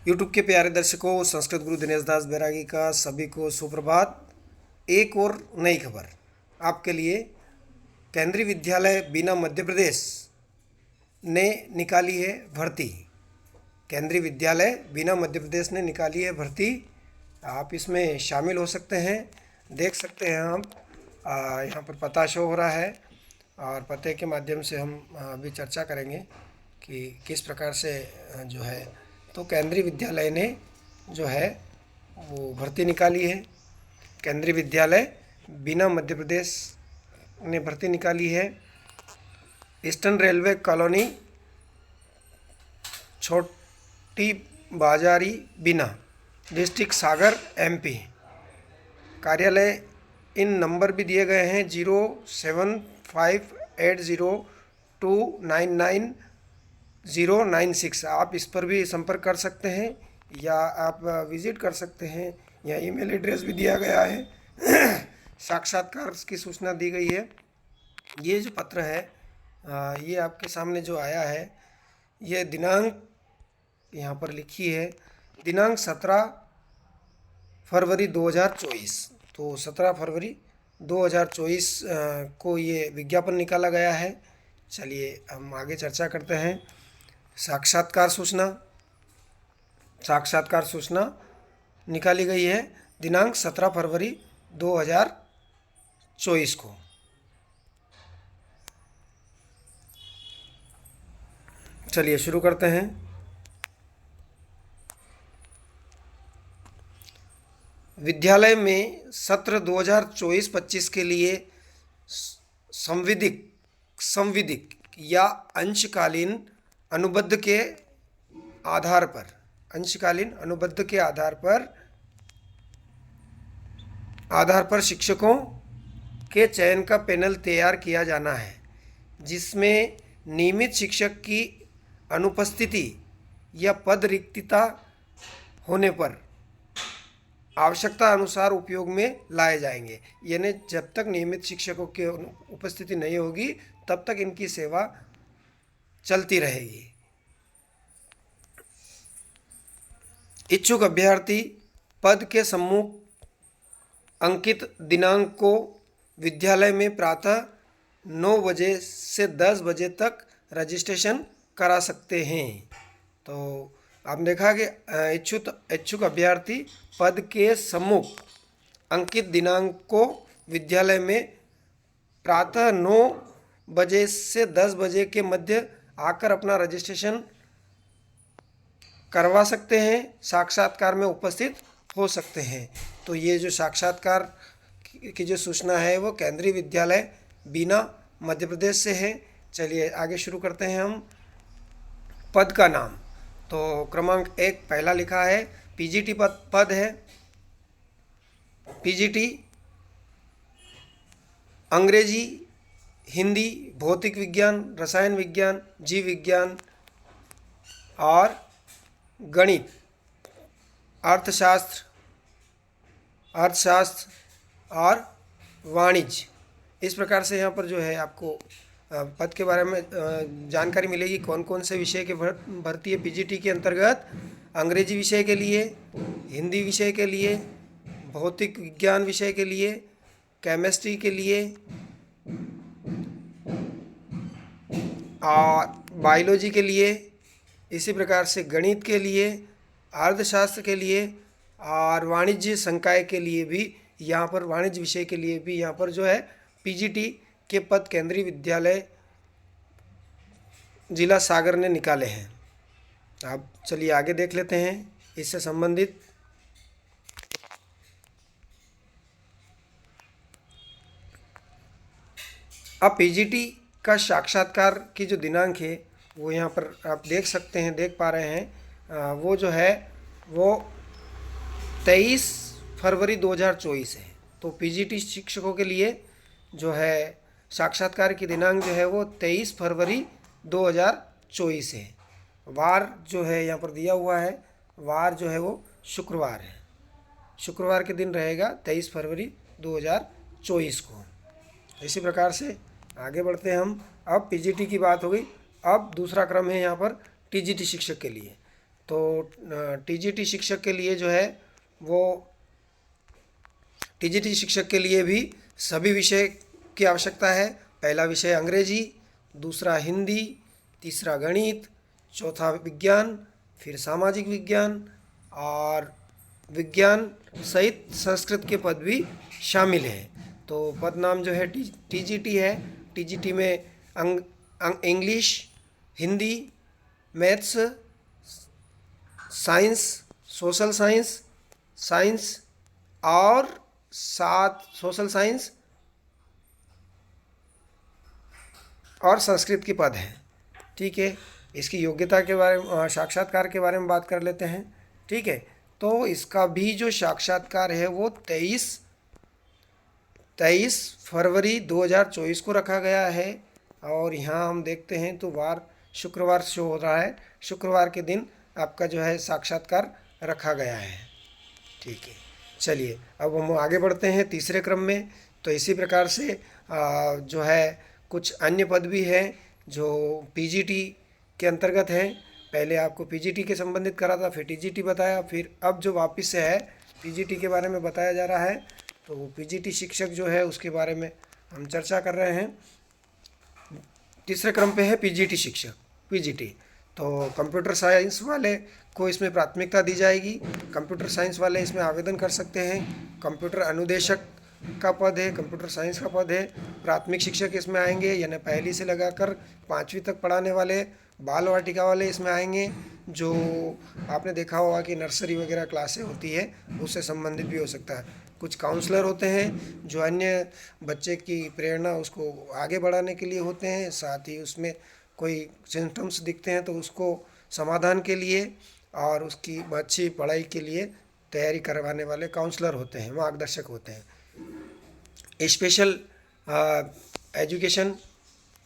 YouTube के प्यारे दर्शकों, संस्कृत गुरु दिनेश दास बैरागी का सभी को सुप्रभात। एक और नई खबर आपके लिए। केंद्रीय विद्यालय बीना मध्य प्रदेश ने निकाली है भर्ती। केंद्रीय विद्यालय बीना मध्य प्रदेश ने निकाली है भर्ती। आप इसमें शामिल हो सकते हैं। देख सकते हैं हम यहाँ पर पता शो हो रहा है और पते के माध्यम से हम अभी चर्चा करेंगे कि किस प्रकार से जो है तो केंद्रीय विद्यालय ने जो है वो भर्ती निकाली है। केंद्रीय विद्यालय बीना मध्य प्रदेश ने भर्ती निकाली है। ईस्टर्न रेलवे कॉलोनी, छोटी बाजारी, बीना, डिस्ट्रिक्ट सागर, MP। कार्यालय इन नंबर भी दिए गए हैं 07580299096। आप इस पर भी संपर्क कर सकते हैं या आप विजिट कर सकते हैं। या ईमेल एड्रेस भी दिया गया है। साक्षात्कार की सूचना दी गई है। ये जो पत्र है ये आपके सामने जो आया है, ये दिनांक यहाँ पर लिखी है, दिनांक 17 फरवरी 2024। तो 17 फरवरी 2024 को ये विज्ञापन निकाला गया है। चलिए हम आगे चर्चा करते हैं। साक्षात्कार सूचना निकाली गई है दिनांक 17 फरवरी 2024 को। चलिए शुरू करते हैं। विद्यालय में सत्र 2024-25 के लिए संविदिक या अंशकालीन अनुबंध के आधार पर शिक्षकों के चयन का पैनल तैयार किया जाना है, जिसमें नियमित शिक्षक की अनुपस्थिति या पद रिक्तता होने पर आवश्यकता अनुसार उपयोग में लाए जाएंगे। यानी जब तक नियमित शिक्षकों की उपस्थिति नहीं होगी तब तक इनकी सेवा चलती रहेगी। इच्छुक अभ्यर्थी पद के सम्मुख अंकित दिनांक को विद्यालय में प्रातः 9 बजे से 10 बजे तक रजिस्ट्रेशन करा सकते हैं। तो आपने देखा कि इच्छुक अभ्यर्थी पद के सम्मुख अंकित दिनांक को विद्यालय में प्रातः 9 बजे से 10 बजे के मध्य आकर अपना रजिस्ट्रेशन करवा सकते हैं, साक्षात्कार में उपस्थित हो सकते हैं। तो ये जो साक्षात्कार की जो सूचना है वो केंद्रीय विद्यालय बीना मध्य प्रदेश से है। चलिए आगे शुरू करते हैं हम। पद का नाम तो क्रमांक 1 पहला लिखा है, PGT पद है। PGT अंग्रेजी, हिंदी, भौतिक विज्ञान, रसायन विज्ञान, जीव विज्ञान और गणित, अर्थशास्त्र और वाणिज्य। इस प्रकार से यहाँ पर जो है आपको पद के बारे में जानकारी मिलेगी। कौन कौन से विषय के भर्ती है PGT के अंतर्गत। अंग्रेजी विषय के लिए, हिंदी विषय के लिए, भौतिक विज्ञान विषय के लिए, केमिस्ट्री के लिए और बायोलॉजी के लिए, इसी प्रकार से गणित के लिए, अर्थशास्त्र के लिए और वाणिज्य संकाय के लिए भी यहाँ पर, वाणिज्य विषय के लिए भी यहाँ पर जो है PGT के पद केंद्रीय विद्यालय जिला सागर ने निकाले हैं। आप चलिए आगे देख लेते हैं इससे संबंधित। अब PGT का साक्षात्कार की जो दिनांक है वो यहाँ पर आप देख पा रहे हैं। वो जो है वो 23 फरवरी 2024 है। तो PGT शिक्षकों के लिए जो है साक्षात्कार की दिनांक जो है वो 23 फरवरी 2024 है। वार जो है यहाँ पर दिया हुआ है, वार जो है वो शुक्रवार है। शुक्रवार के दिन रहेगा 23 फरवरी 2024 को। इसी प्रकार से आगे बढ़ते हैं हम। अब PGT की बात हो गई। अब दूसरा क्रम है यहाँ पर TGT शिक्षक के लिए। तो टीजीटी शिक्षक के लिए जो है वो टीजीटी शिक्षक के लिए भी सभी विषय की आवश्यकता है। पहला विषय अंग्रेजी, दूसरा हिंदी, तीसरा गणित, चौथा विज्ञान, फिर सामाजिक विज्ञान और विज्ञान सहित संस्कृत के पद भी शामिल हैं। तो पद नाम जो है टीजीटी है। टीजीटी में English, Hindi, maths, science, social science, science और सोशल साइंस और संस्कृत के पद हैं। ठीक है, इसकी योग्यता के बारे में, साक्षात्कार के बारे में बात कर लेते हैं। ठीक है, तो इसका भी जो साक्षात्कार है वो 23 फरवरी 2024 को रखा गया है। और यहाँ हम देखते हैं तो शुक्रवार शो हो रहा है। शुक्रवार के दिन आपका जो है साक्षात्कार रखा गया है। ठीक है, चलिए अब हम आगे बढ़ते हैं तीसरे क्रम में। तो इसी प्रकार से जो है कुछ अन्य पद भी हैं जो पीजीटी के अंतर्गत हैं। पहले आपको पीजीटी के संबंधित करा था, फिर टीजीटी बताया, फिर अब जो वापस से है पीजीटी के बारे में बताया जा रहा है। तो पीजीटी शिक्षक जो है उसके बारे में हम चर्चा कर रहे हैं। तीसरे क्रम पे है पीजीटी शिक्षक, पीजीटी। तो कंप्यूटर साइंस वाले को इसमें प्राथमिकता दी जाएगी। कंप्यूटर साइंस वाले इसमें आवेदन कर सकते हैं। कंप्यूटर अनुदेशक का पद है, कंप्यूटर साइंस का पद है। प्राथमिक शिक्षक इसमें आएंगे, यानी पहली से लगाकर 5वीं तक पढ़ाने वाले। बाल वाटिका वाले इसमें आएंगे, जो आपने देखा होगा कि नर्सरी वगैरह क्लासें होती है उससे संबंधित भी हो सकता है। कुछ काउंसलर होते हैं जो अन्य बच्चे की प्रेरणा उसको आगे बढ़ाने के लिए होते हैं। साथ ही उसमें कोई सिम्टम्स दिखते हैं तो उसको समाधान के लिए और उसकी अच्छी पढ़ाई के लिए तैयारी करवाने वाले काउंसलर होते हैं, मार्गदर्शक होते हैं। स्पेशल एजुकेशन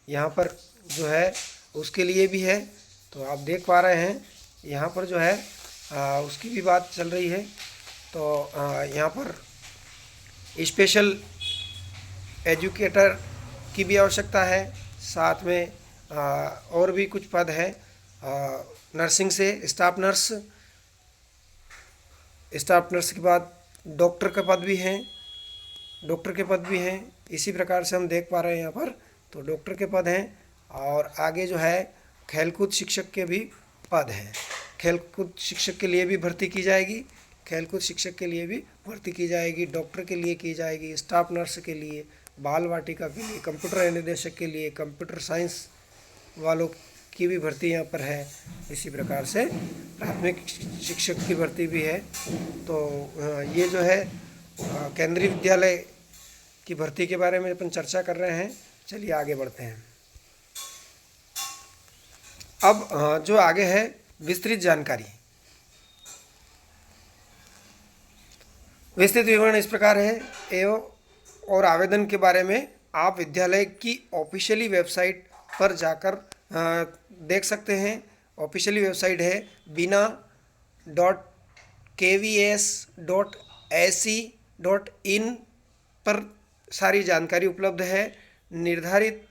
यहाँ पर जो है उसके लिए भी है। तो आप देख पा रहे हैं यहाँ पर जो है उसकी भी बात चल रही है। तो यहाँ पर स्पेशल एजुकेटर की भी आवश्यकता है। साथ में और भी कुछ पद हैं। नर्सिंग से स्टाफ नर्स के बाद डॉक्टर का पद भी हैं, इसी प्रकार से हम देख पा रहे हैं यहाँ पर। तो डॉक्टर के पद हैं और आगे जो है खेलकूद शिक्षक के भी पद हैं। खेलकूद शिक्षक के लिए भी भर्ती की जाएगी, डॉक्टर के लिए की जाएगी, स्टाफ नर्स के लिए, बाल वाटिका के लिए, कंप्यूटर निदेशक के लिए, कंप्यूटर साइंस वालों की भी भर्ती यहाँ पर है। इसी प्रकार से प्राथमिक शिक्षक की भर्ती भी है। तो ये जो है केंद्रीय विद्यालय की भर्ती के बारे में अपन चर्चा कर रहे हैं। चलिए आगे बढ़ते हैं। अब जो आगे है विस्तृत जानकारी, विस्तृत विवरण इस प्रकार है एवं और आवेदन के बारे में आप विद्यालय की ऑफिशियली वेबसाइट पर जाकर देख सकते हैं। ऑफिशियली वेबसाइट है bina.kvs.ac.in पर सारी जानकारी उपलब्ध है। निर्धारित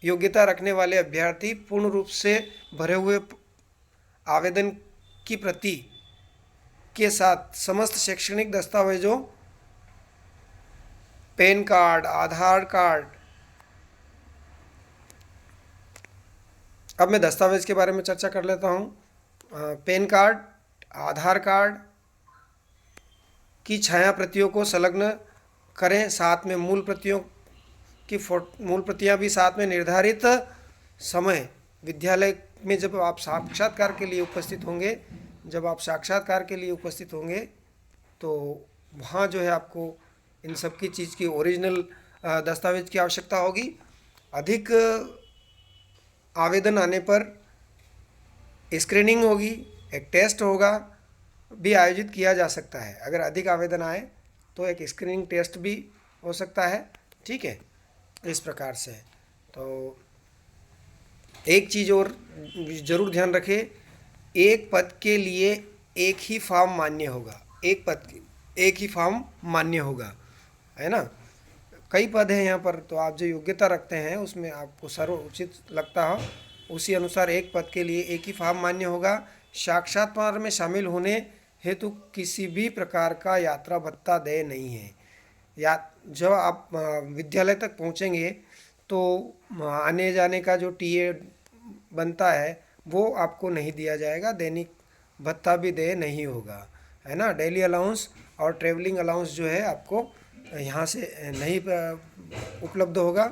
योग्यता रखने वाले अभ्यर्थी पूर्ण रूप से भरे हुए आवेदन की प्रति के साथ समस्त शैक्षणिक दस्तावेजों, पैन कार्ड, आधार कार्ड। अब मैं दस्तावेज के बारे में चर्चा कर लेता हूँ। पैन कार्ड, आधार कार्ड की छाया प्रतियों को संलग्न करें। साथ में मूल प्रतियां भी साथ में निर्धारित समय विद्यालय में जब आप साक्षात्कार के लिए उपस्थित होंगे तो वहाँ जो है आपको इन सब की चीज़ की ओरिजिनल दस्तावेज की आवश्यकता होगी। अधिक आवेदन आने पर स्क्रीनिंग होगी, एक टेस्ट होगा भी आयोजित किया जा सकता है। अगर अधिक आवेदन आए तो एक स्क्रीनिंग टेस्ट भी हो सकता है। ठीक है, इस प्रकार से। तो एक चीज़ और ज़रूर ध्यान रखें, एक पद के लिए एक ही फॉर्म मान्य होगा, है ना। कई पद हैं यहाँ पर, तो आप जो योग्यता रखते हैं उसमें आपको सर्वोचित लगता हो उसी अनुसार एक पद के लिए एक ही फॉर्म मान्य होगा। साक्षात्कार में शामिल होने हेतु किसी भी प्रकार का यात्रा भत्ता देय नहीं है। या जब आप विद्यालय तक पहुंचेंगे तो आने जाने का जो टीए बनता है वो आपको नहीं दिया जाएगा, दैनिक भत्ता भी देय नहीं होगा, है ना। डेली अलाउंस और ट्रेवलिंग अलाउंस जो है आपको यहाँ से नहीं उपलब्ध होगा।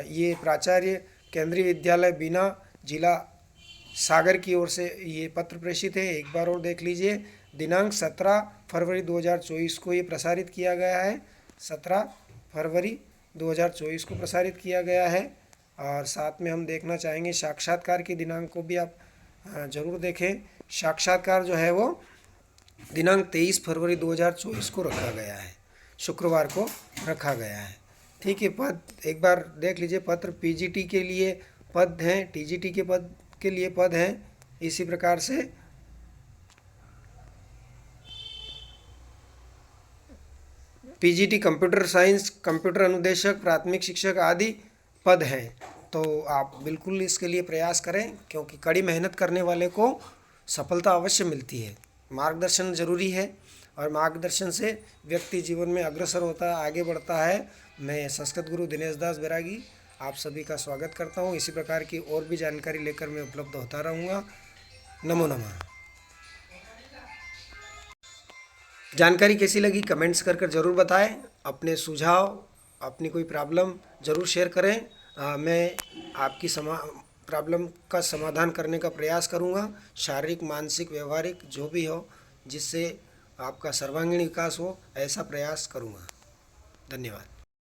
ये प्राचार्य केंद्रीय विद्यालय बीना जिला सागर की ओर से ये पत्र प्रेषित है। एक बार और देख लीजिए, दिनांक 17 फरवरी 2024 को ये प्रसारित किया गया है। 17 फरवरी 2024 को प्रसारित किया गया है। और साथ में हम देखना चाहेंगे साक्षात्कार की दिनांक को भी आप ज़रूर देखें। साक्षात्कार जो है वो दिनांक 23 फरवरी 2024 को रखा गया है, शुक्रवार को रखा गया है। ठीक है, पद एक बार देख लीजिए। पत्र पीजीटी के लिए पद हैं, टीजीटी के पद के लिए पद हैं। इसी प्रकार से पीजीटी कंप्यूटर साइंस, कंप्यूटर अनुदेशक, प्राथमिक शिक्षक आदि पद हैं। तो आप बिल्कुल इसके लिए प्रयास करें, क्योंकि कड़ी मेहनत करने वाले को सफलता अवश्य मिलती है। मार्गदर्शन जरूरी है और मार्गदर्शन से व्यक्ति जीवन में अग्रसर होता है, आगे बढ़ता है। मैं संस्कृत गुरु दिनेश दास बैरागी आप सभी का स्वागत करता हूँ। इसी प्रकार की और भी जानकारी लेकर मैं उपलब्ध होता रहूँगा। नमो नमः। जानकारी कैसी लगी कमेंट्स कर ज़रूर बताएं। अपने सुझाव, अपनी कोई प्रॉब्लम ज़रूर शेयर करें। मैं आपकी प्रॉब्लम का समाधान करने का प्रयास करूंगा, शारीरिक, मानसिक, व्यवहारिक जो भी हो, जिससे आपका सर्वांगीण विकास हो, ऐसा प्रयास करूंगा। धन्यवाद।